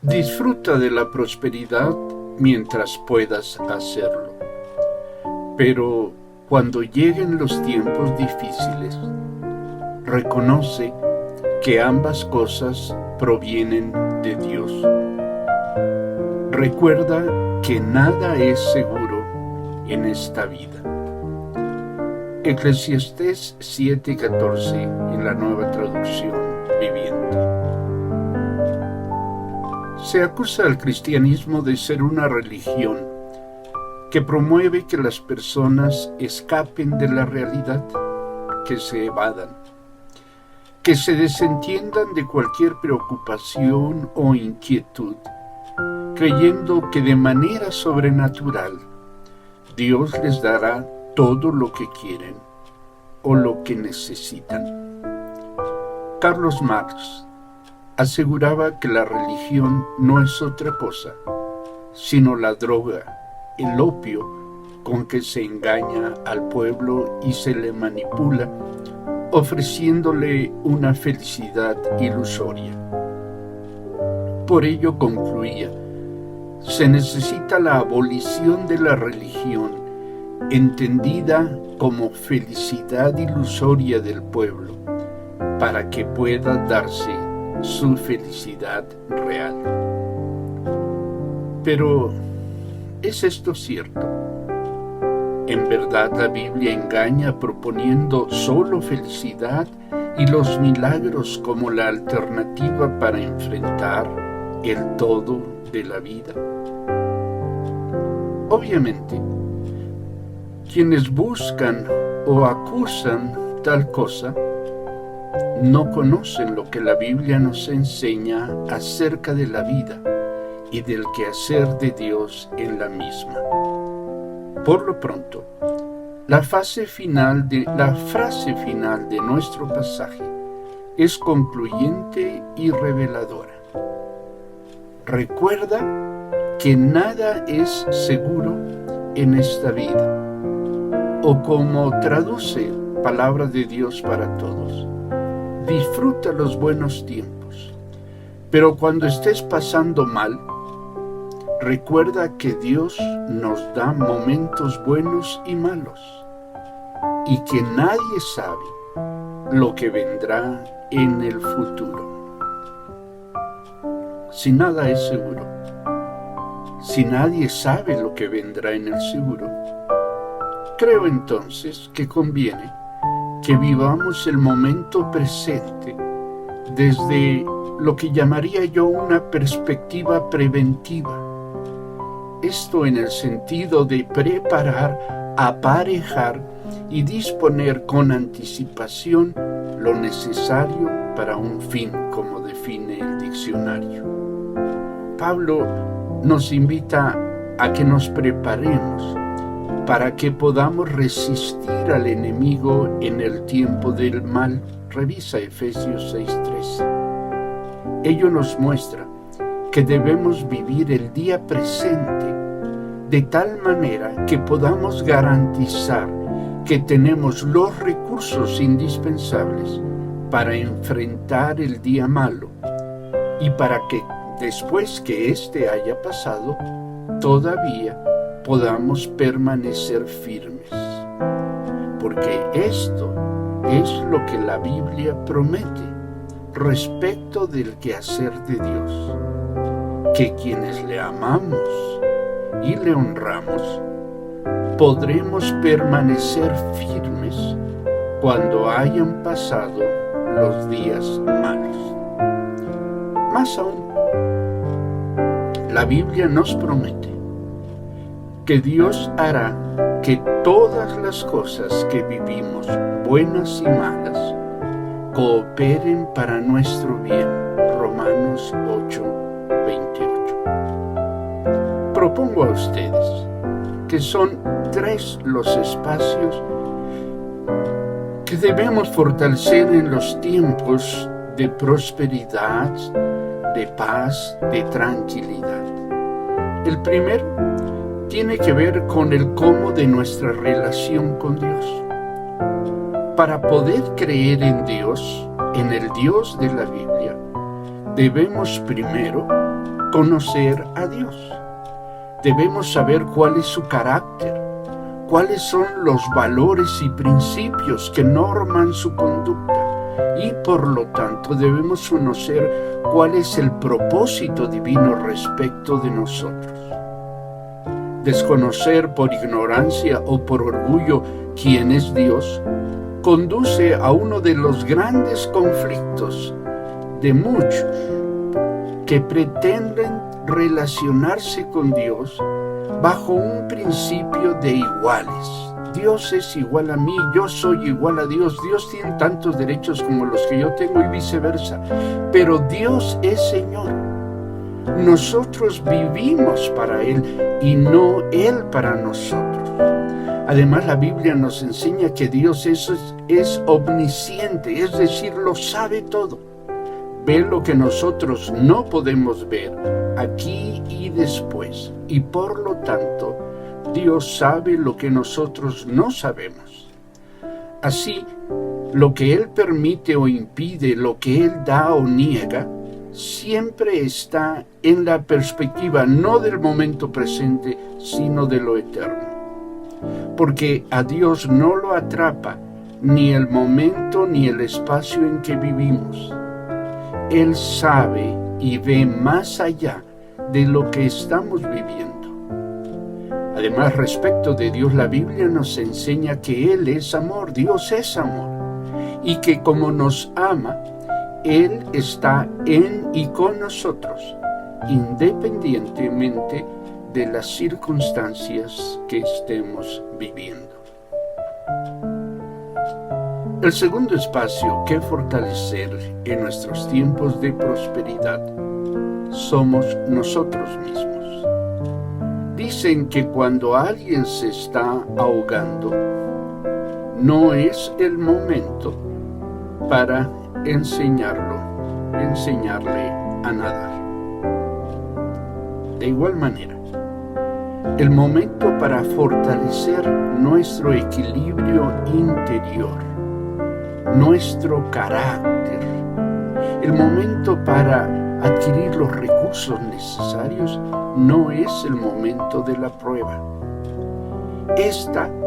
Disfruta de la prosperidad mientras puedas hacerlo. Pero cuando lleguen los tiempos difíciles, reconoce que ambas cosas provienen de Dios. Recuerda que nada es seguro en esta vida. Eclesiastés 7:14 en la Nueva Traducción Viviente. Se acusa al cristianismo de ser una religión que promueve que las personas escapen de la realidad, que se evadan, que se desentiendan de cualquier preocupación o inquietud, creyendo que de manera sobrenatural Dios les dará todo lo que quieren o lo que necesitan. Carlos Marx aseguraba que la religión no es otra cosa, sino la droga, el opio con que se engaña al pueblo y se le manipula, ofreciéndole una felicidad ilusoria. Por ello concluía, se necesita la abolición de la religión, entendida como felicidad ilusoria del pueblo, para que pueda darse su felicidad real. Pero, ¿es esto cierto? ¿En verdad la Biblia engaña proponiendo solo felicidad y los milagros como la alternativa para enfrentar el todo de la vida? Obviamente, quienes buscan o acusan tal cosa no conocen lo que la Biblia nos enseña acerca de la vida y del quehacer de Dios en la misma. Por lo pronto, la frase final de nuestro pasaje es concluyente y reveladora. Recuerda que nada es seguro en esta vida, o como traduce Palabra de Dios para Todos, disfruta los buenos tiempos, pero cuando estés pasando mal, recuerda que Dios nos da momentos buenos y malos, y que nadie sabe lo que vendrá en el futuro. Si nada es seguro, si nadie sabe lo que vendrá en el futuro, creo entonces que conviene que vivamos el momento presente desde lo que llamaría yo una perspectiva preventiva. Esto en el sentido de preparar, aparejar y disponer con anticipación lo necesario para un fin, como define el diccionario. Pablo nos invita a que nos preparemos para que podamos resistir al enemigo en el tiempo del mal. Revisa Efesios 6:13. Ello nos muestra que debemos vivir el día presente de tal manera que podamos garantizar que tenemos los recursos indispensables para enfrentar el día malo y para que después que éste haya pasado, todavía podamos permanecer firmes. Porque esto es lo que la Biblia promete respecto del quehacer de Dios, que quienes le amamos y le honramos, podremos permanecer firmes cuando hayan pasado los días malos. Más aún, la Biblia nos promete que Dios hará que todas las cosas que vivimos, buenas y malas, cooperen para nuestro bien. Romanos 8:28. Propongo a ustedes que son 3 los espacios que debemos fortalecer en los tiempos de prosperidad, de paz, de tranquilidad. El primero tiene que ver con el cómo de nuestra relación con Dios. Para poder creer en Dios, en el Dios de la Biblia, debemos primero conocer a Dios. Debemos saber cuál es su carácter, cuáles son los valores y principios que norman su conducta, y por lo tanto debemos conocer cuál es el propósito divino respecto de nosotros. Desconocer por ignorancia o por orgullo quién es Dios conduce a uno de los grandes conflictos de muchos que pretenden relacionarse con Dios bajo un principio de iguales. Dios es igual a mí, yo soy igual a Dios. Dios tiene tantos derechos como los que yo tengo y viceversa. Pero Dios es Señor. Nosotros vivimos para Él y no Él para nosotros. Además, la Biblia nos enseña que Dios es omnisciente, es decir, lo sabe todo. Ve lo que nosotros no podemos ver aquí y después. Y por lo tanto, Dios sabe lo que nosotros no sabemos. Así, lo que Él permite o impide, lo que Él da o niega, siempre está en la perspectiva no del momento presente, sino de lo eterno. Porque a Dios no lo atrapa ni el momento ni el espacio en que vivimos. Él sabe y ve más allá de lo que estamos viviendo. Además, respecto de Dios, la Biblia nos enseña que Él es amor, Dios es amor, y que como nos ama, Él está en y con nosotros, independientemente de las circunstancias que estemos viviendo. El segundo espacio que fortalecer en nuestros tiempos de prosperidad somos nosotros mismos. Dicen que cuando alguien se está ahogando, no es el momento para enseñarle a nadar. De igual manera, el momento para fortalecer nuestro equilibrio interior, nuestro carácter, el momento para adquirir los recursos necesarios, no es el momento de la prueba.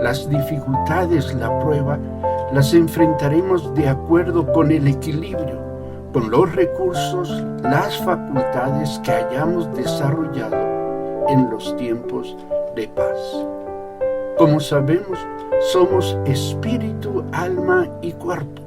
Las dificultades, la prueba, las enfrentaremos de acuerdo con el equilibrio, con los recursos, las facultades que hayamos desarrollado en los tiempos de paz. Como sabemos, somos espíritu, alma y cuerpo.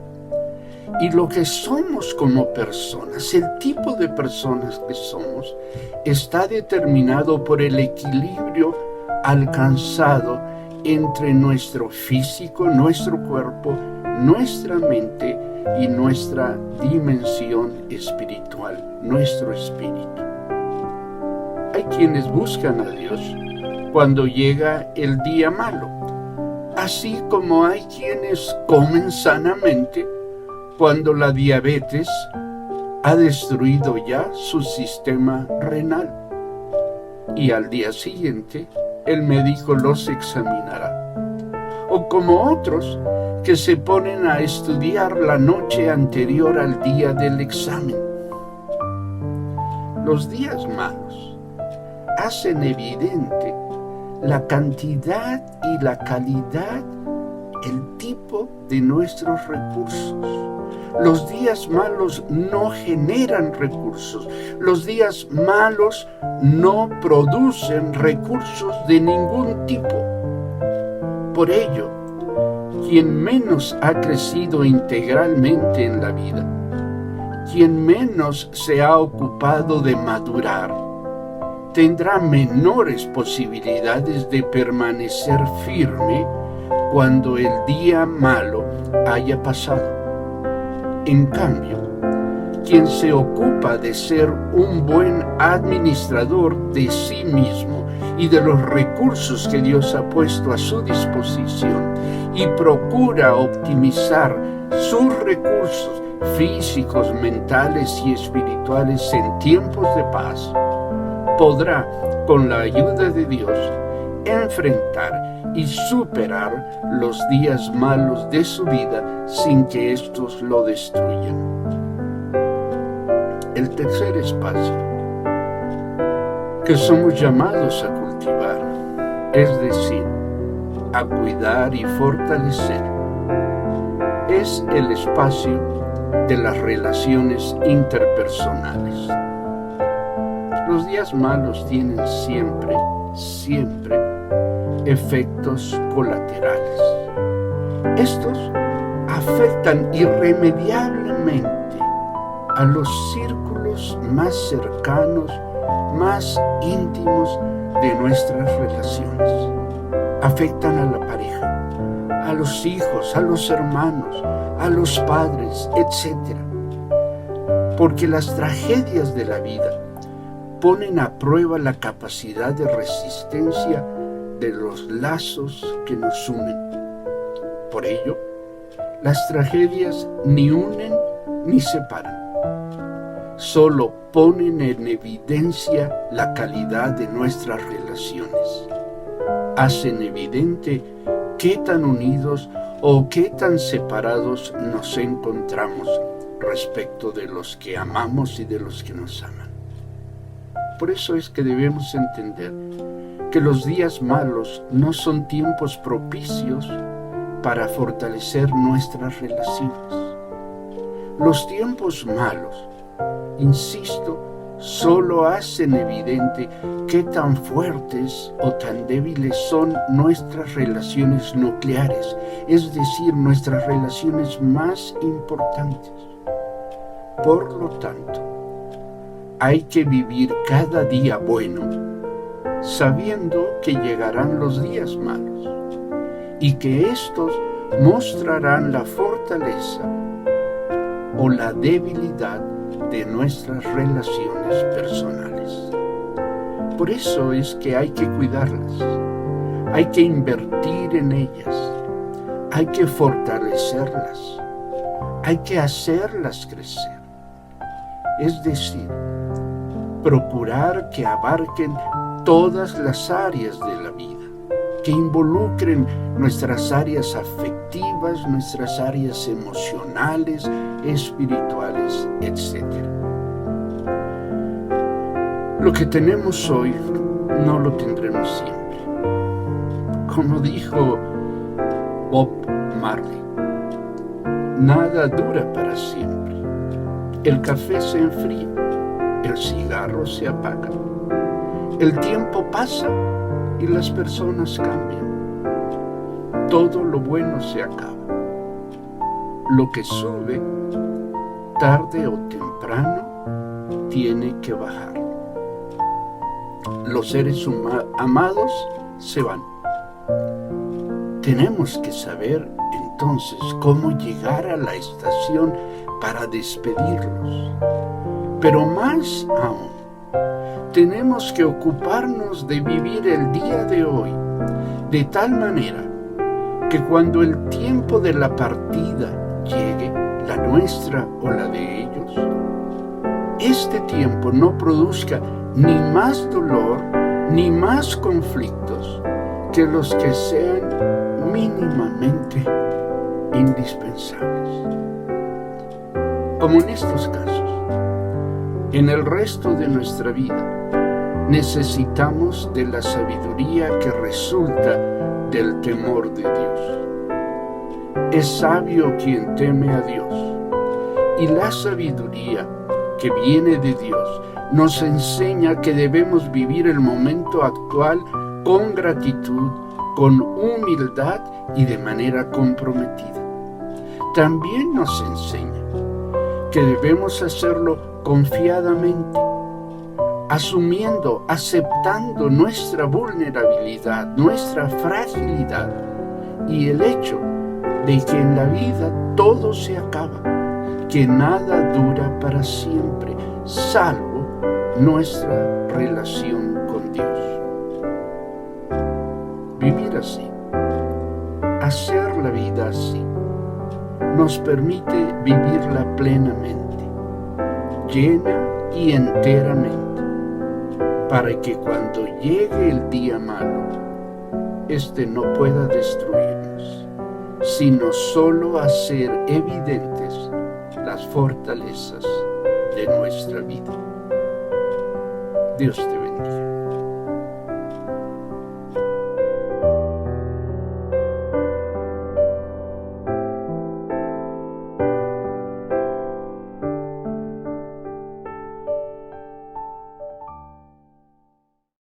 Y lo que somos como personas, el tipo de personas que somos, está determinado por el equilibrio alcanzado entre nuestro físico, nuestro cuerpo, nuestra mente y nuestra dimensión espiritual, nuestro espíritu. Hay quienes buscan a Dios cuando llega el día malo, así como hay quienes comen sanamente cuando la diabetes ha destruido ya su sistema renal y al día siguiente el médico los examinará. O como otros que se ponen a estudiar la noche anterior al día del examen. Los días malos hacen evidente la cantidad y la calidad, el tipo de nuestros recursos. Los días malos no generan recursos. Los días malos no producen recursos de ningún tipo. Por ello, quien menos ha crecido integralmente en la vida, quien menos se ha ocupado de madurar, tendrá menores posibilidades de permanecer firme cuando el día malo haya pasado. En cambio, quien se ocupa de ser un buen administrador de sí mismo y de los recursos que Dios ha puesto a su disposición y procura optimizar sus recursos físicos, mentales y espirituales en tiempos de paz, podrá, con la ayuda de Dios, enfrentar y superar los días malos de su vida sin que estos lo destruyan. El tercer espacio que somos llamados a cultivar, es decir, a cuidar y fortalecer, es el espacio de las relaciones interpersonales. Los días malos tienen siempre efectos colaterales. Estos afectan irremediablemente a los círculos más cercanos, más íntimos de nuestras relaciones. Afectan a la pareja, a los hijos, a los hermanos, a los padres, etc. Porque las tragedias de la vida ponen a prueba la capacidad de resistencia de los lazos que nos unen. Por ello, las tragedias ni unen ni separan. Solo ponen en evidencia la calidad de nuestras relaciones. Hacen evidente qué tan unidos o qué tan separados nos encontramos respecto de los que amamos y de los que nos aman. Por eso es que debemos entender que los días malos no son tiempos propicios para fortalecer nuestras relaciones. Los tiempos malos, insisto, solo hacen evidente qué tan fuertes o tan débiles son nuestras relaciones nucleares, es decir, nuestras relaciones más importantes. Por lo tanto, hay que vivir cada día bueno, sabiendo que llegarán los días malos y que estos mostrarán la fortaleza o la debilidad de nuestras relaciones personales. Por eso es que hay que cuidarlas, hay que invertir en ellas, hay que fortalecerlas, hay que hacerlas crecer. Es decir, procurar que abarquen todas las áreas de la vida, que involucren nuestras áreas afectivas, nuestras áreas emocionales, espirituales, etc. Lo que tenemos hoy no lo tendremos siempre. Como dijo Bob Marley, nada dura para siempre. El café se enfría, el cigarro se apaga, el tiempo pasa y las personas cambian. Todo lo bueno se acaba. Lo que sube, tarde o temprano, tiene que bajar. Los seres amados se van. Tenemos que saber entonces cómo llegar a la estación para despedirlos. Pero más aún, tenemos que ocuparnos de vivir el día de hoy de tal manera que cuando el tiempo de la partida llegue, la nuestra o la de ellos, este tiempo no produzca ni más dolor ni más conflictos que los que sean mínimamente indispensables. Como en estos casos, en el resto de nuestra vida, necesitamos de la sabiduría que resulta del temor de Dios. Es sabio quien teme a Dios, y la sabiduría que viene de Dios nos enseña que debemos vivir el momento actual con gratitud, con humildad y de manera comprometida. También nos enseña que debemos hacerlo confiadamente, asumiendo, aceptando nuestra vulnerabilidad, nuestra fragilidad y el hecho de que en la vida todo se acaba, que nada dura para siempre, salvo nuestra relación con Dios. Vivir así, hacer la vida así, nos permite vivirla plenamente, llena y enteramente, para que cuando llegue el día malo, éste no pueda destruirnos, sino solo hacer evidentes las fortalezas de nuestra vida. Dios te bendiga.